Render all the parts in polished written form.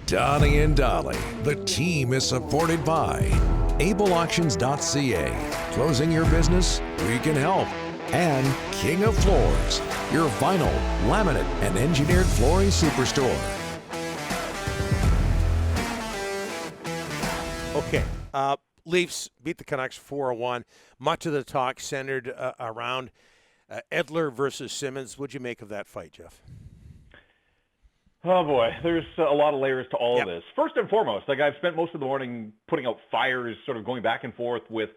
Donnie and Dolly, the team is supported by ableauctions.ca. Closing your business? We can help. And King of Floors, your vinyl, laminate, and engineered flooring superstore. Okay. Leafs beat the Canucks 4-1. Much of the talk centered around Edler versus Simmonds. What'd you make of that fight, Jeff? Oh, boy. There's a lot of layers to all of this. First and foremost, I've spent most of the morning putting out fires, sort of going back and forth with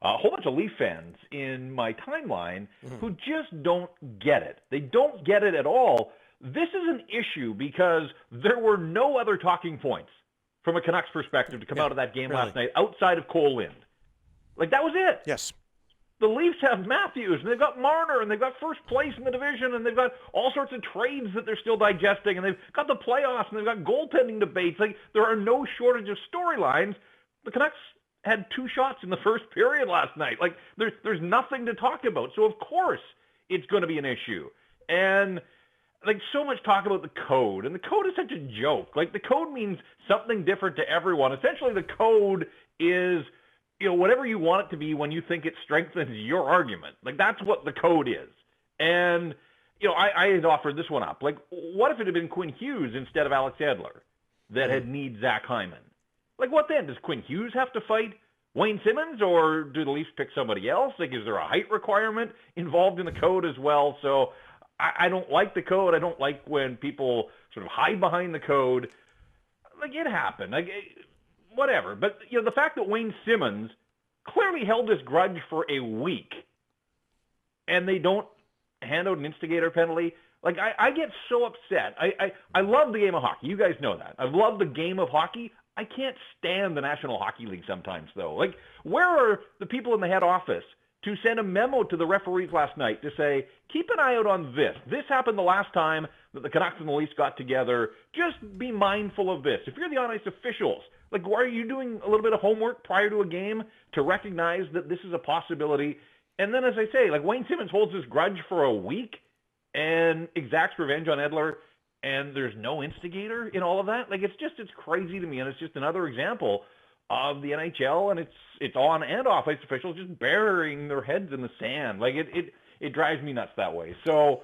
a whole bunch of Leaf fans in my timeline who just don't get it. They don't get it at all. This is an issue because there were no other talking points from a Canucks perspective to come out of that game last night outside of Cole Lind. Like, that was it. Yes. The Leafs have Matthews, and they've got Marner, and they've got first place in the division, and they've got all sorts of trades that they're still digesting, and they've got the playoffs, and they've got goaltending debates. Like, there are no shortage of storylines. The Canucks had 2 shots in the first period last night. Like, there's nothing to talk about. So, of course, it's going to be an issue. And, like, so much talk about the code, and the code is such a joke. Like, the code means something different to everyone. Essentially, the code is, whatever you want it to be when you think it strengthens your argument. Like, that's what the code is. And, I had offered this one up. Like, what if it had been Quinn Hughes instead of Alex Edler that had need Zach Hyman? Like, what then? Does Quinn Hughes have to fight Wayne Simmonds, or do the Leafs pick somebody else? Like, is there a height requirement involved in the code as well? So I don't like the code. I don't like when people sort of hide behind the code. Like, it happened. Like, whatever. But, the fact that Wayne Simmonds clearly held this grudge for a week and they don't hand out an instigator penalty, like, I get so upset. I love the game of hockey. You guys know that. I love the game of hockey. I can't stand the National Hockey League sometimes, though. Like, where are the people in the head office to send a memo to the referees last night to say, keep an eye out on this. This happened the last time that the Canucks and the Leafs got together. Just be mindful of this. If you're the on-ice officials, like, why are you doing a little bit of homework prior to a game to recognize that this is a possibility? And then, as I say, like, Wayne Simmonds holds this grudge for a week and exacts revenge on Edler, and there's no instigator in all of that. Like, it's crazy to me, and it's just another example of the NHL and it's on and off ice officials just burying their heads in the sand. Like, it drives me nuts that way. So,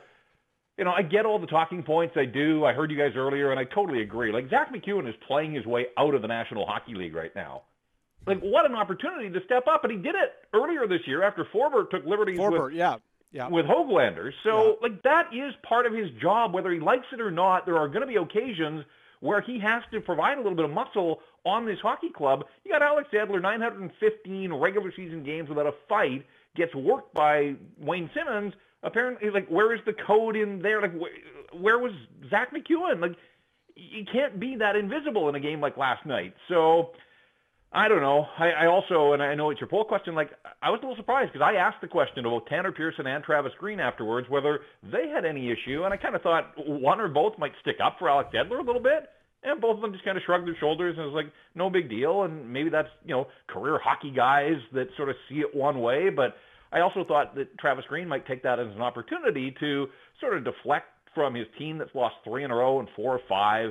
I get all the talking points. I do. I heard you guys earlier, and I totally agree. Like, Zach McEwen is playing his way out of the National Hockey League right now. Like, what an opportunity to step up, and he did it earlier this year after Forbort took liberties with Hoaglander. So, like, that is part of his job, whether he likes it or not. There are going to be occasions where he has to provide a little bit of muscle on this hockey club. You got Alex Edler, 915 regular season games without a fight, gets worked by Wayne Simmonds. Apparently, like, where is the code in there? Like, where was Zach McEwen? Like, you can't be that invisible in a game like last night. So, I don't know. I also, and I know it's your poll question, like, I was a little surprised because I asked the question about Tanner Pearson and Travis Green afterwards, whether they had any issue, and I kind of thought one or both might stick up for Alex Edler a little bit, and both of them just kind of shrugged their shoulders, and it was like, no big deal, and maybe that's, career hockey guys that sort of see it one way, but I also thought that Travis Green might take that as an opportunity to sort of deflect from his team that's lost 3 in a row and 4 or 5,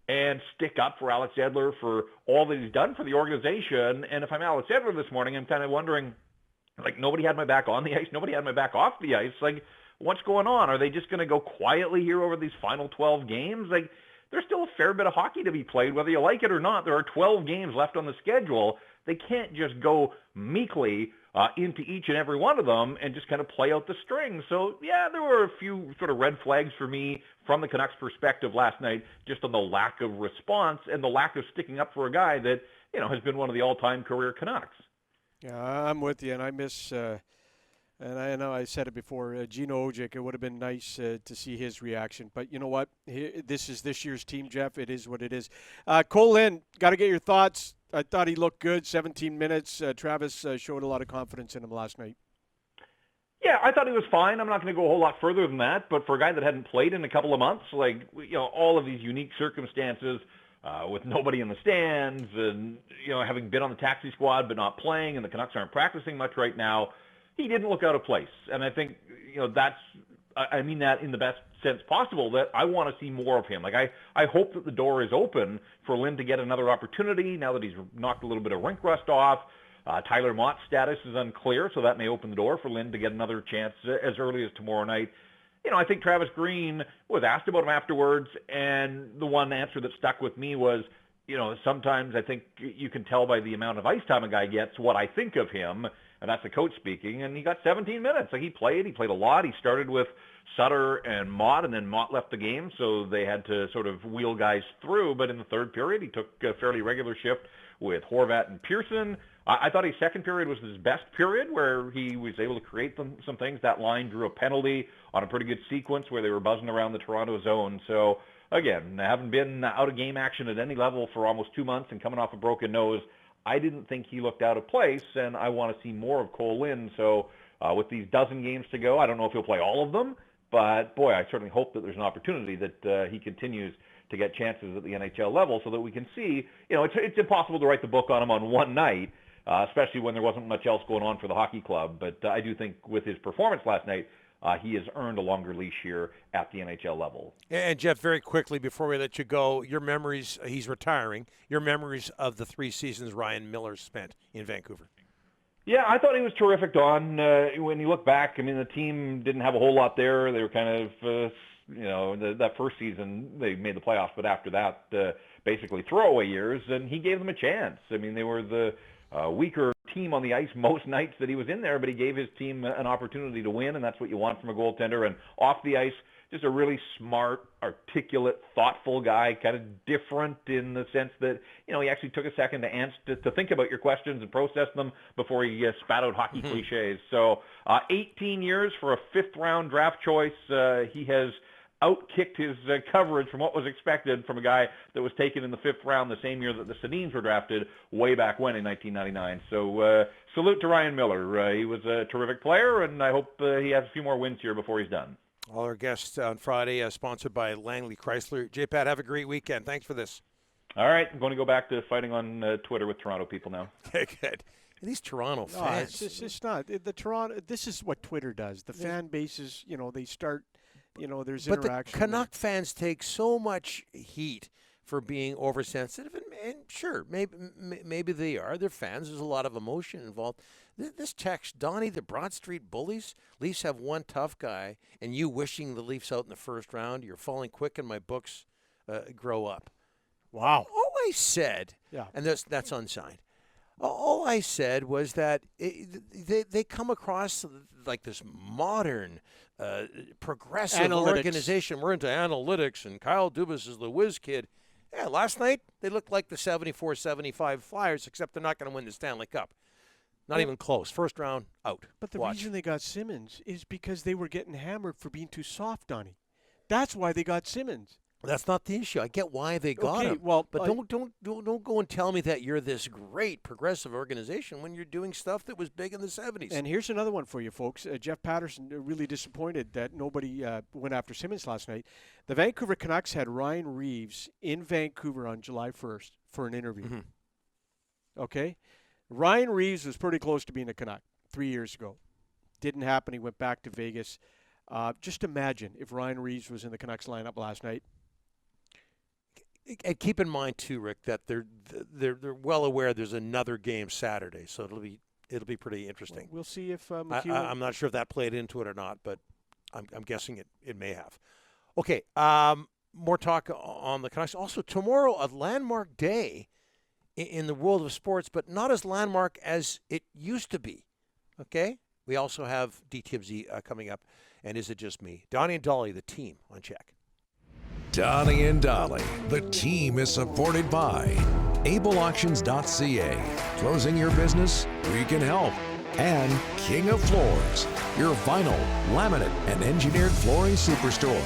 and stick up for Alex Edler for all that he's done for the organization. And if I'm Alex Edler this morning, I'm kind of wondering, like, nobody had my back on the ice, nobody had my back off the ice. Like, what's going on? Are they just going to go quietly here over these final 12 games? Like, there's still a fair bit of hockey to be played, whether you like it or not. There are 12 games left on the schedule. They can't just go meekly into each and every one of them and just kind of play out the string. So, yeah, there were a few sort of red flags for me from the Canucks' perspective last night, just on the lack of response and the lack of sticking up for a guy that, has been one of the all-time career Canucks. Yeah, I'm with you, and I miss and I know I said it before, Gino Ojic, it would have been nice to see his reaction. But you know what? This is this year's team, Jeff. It is what it is. Cole Lind, got to get your thoughts. I thought he looked good, 17 minutes. Travis showed a lot of confidence in him last night. Yeah, I thought he was fine. I'm not going to go a whole lot further than that. But for a guy that hadn't played in a couple of months, like, all of these unique circumstances with nobody in the stands and, having been on the taxi squad but not playing, and the Canucks aren't practicing much right now, he didn't look out of place. And I think, I mean that in the best sense possible that I want to see more of him. Like I hope that the door is open for Lynn to get another opportunity now that he's knocked a little bit of rink rust off. Tyler Mott's status is unclear, so that may open the door for Lynn to get another chance as early as tomorrow night. I think Travis Green was asked about him afterwards, and the one answer that stuck with me was, sometimes I think you can tell by the amount of ice time a guy gets what I think of him, and that's the coach speaking, and he got 17 minutes. Like he played a lot. He started with Sutter and Mott, and then Mott left the game, so they had to sort of wheel guys through. But in the third period, he took a fairly regular shift with Horvat and Pearson. I thought his second period was his best period, where he was able to create some things. That line drew a penalty on a pretty good sequence where they were buzzing around the Toronto zone. So, again, I haven't been out of game action at any level for almost 2 months and coming off a broken nose. I didn't think he looked out of place, and I want to see more of Cole Lynn. So with these dozen games to go, I don't know if he'll play all of them, but, boy, I certainly hope that there's an opportunity that he continues to get chances at the NHL level so that we can see, it's impossible to write the book on him on one night, especially when there wasn't much else going on for the hockey club. But I do think with his performance last night, he has earned a longer leash here at the NHL level. And, Jeff, very quickly before we let you go, your memories, he's retiring, your memories of the 3 seasons Ryan Miller spent in Vancouver. Yeah, I thought he was terrific, Don. When you look back, the team didn't have a whole lot there. They were kind of, that first season they made the playoffs, but after that, basically throwaway years, and he gave them a chance. They were the weaker team on the ice most nights that he was in there, but he gave his team an opportunity to win, and that's what you want from a goaltender. And off the ice, just a really smart, articulate, thoughtful guy, kind of different in the sense that, he actually took a second to think about your questions and process them before he spat out hockey cliches. So 18 years for a 5th-round draft choice. He has outkicked his coverage from what was expected from a guy that was taken in the 5th round the same year that the Sedins were drafted way back when in 1999. So salute to Ryan Miller. He was a terrific player, and I hope he has a few more wins here before he's done. All our guests on Friday, sponsored by Langley Chrysler. J-Pat, have a great weekend. Thanks for this. All right. I'm going to go back to fighting on Twitter with Toronto people now. Good. These Toronto fans. It's not. The Toronto. This is what Twitter does. The fan bases, they start, there's interaction. But the Canuck fans take so much heat for being oversensitive, and sure, maybe they are. They're fans. There's a lot of emotion involved. This text, Donnie, the Broad Street Bullies, Leafs have one tough guy, and you wishing the Leafs out in the first round. You're falling quick in my books. Grow up. Wow. All I said, and that's unsigned. All I said was that they come across like this modern, progressive organization. We're into analytics, and Kyle Dubas is the whiz kid. Yeah, last night they looked like the 74-75 Flyers, except they're not going to win the Stanley Cup. Not even close. First round, out. But the reason they got Simmonds is because they were getting hammered for being too soft, Donnie. That's why they got Simmonds. That's not the issue. I get why they got him. Well, but don't go and tell me that you're this great progressive organization when you're doing stuff that was big in the 70s. And here's another one for you, folks. Jeff Paterson really disappointed that nobody went after Simmonds last night. The Vancouver Canucks had Ryan Reeves in Vancouver on July 1st for an interview. Mm-hmm. Okay? Ryan Reeves was pretty close to being a Canuck 3 years ago. Didn't happen. He went back to Vegas. Just imagine if Ryan Reeves was in the Canucks lineup last night. And keep in mind too, Rick, that they're well aware there's another game Saturday, so it'll be pretty interesting. We'll see if I'm not sure if that played into it or not, but I'm guessing it may have. Okay, more talk on the Canucks. Also tomorrow, a landmark day in the world of sports, but not as landmark as it used to be. Okay, we also have DTMZ coming up, and Is It Just Me? Donnie and Dolly, the team on Check. Donnie and Dolly, the team is supported by ableauctions.ca. Closing your business? We can help. And King of Floors, your vinyl, laminate, and engineered flooring superstore.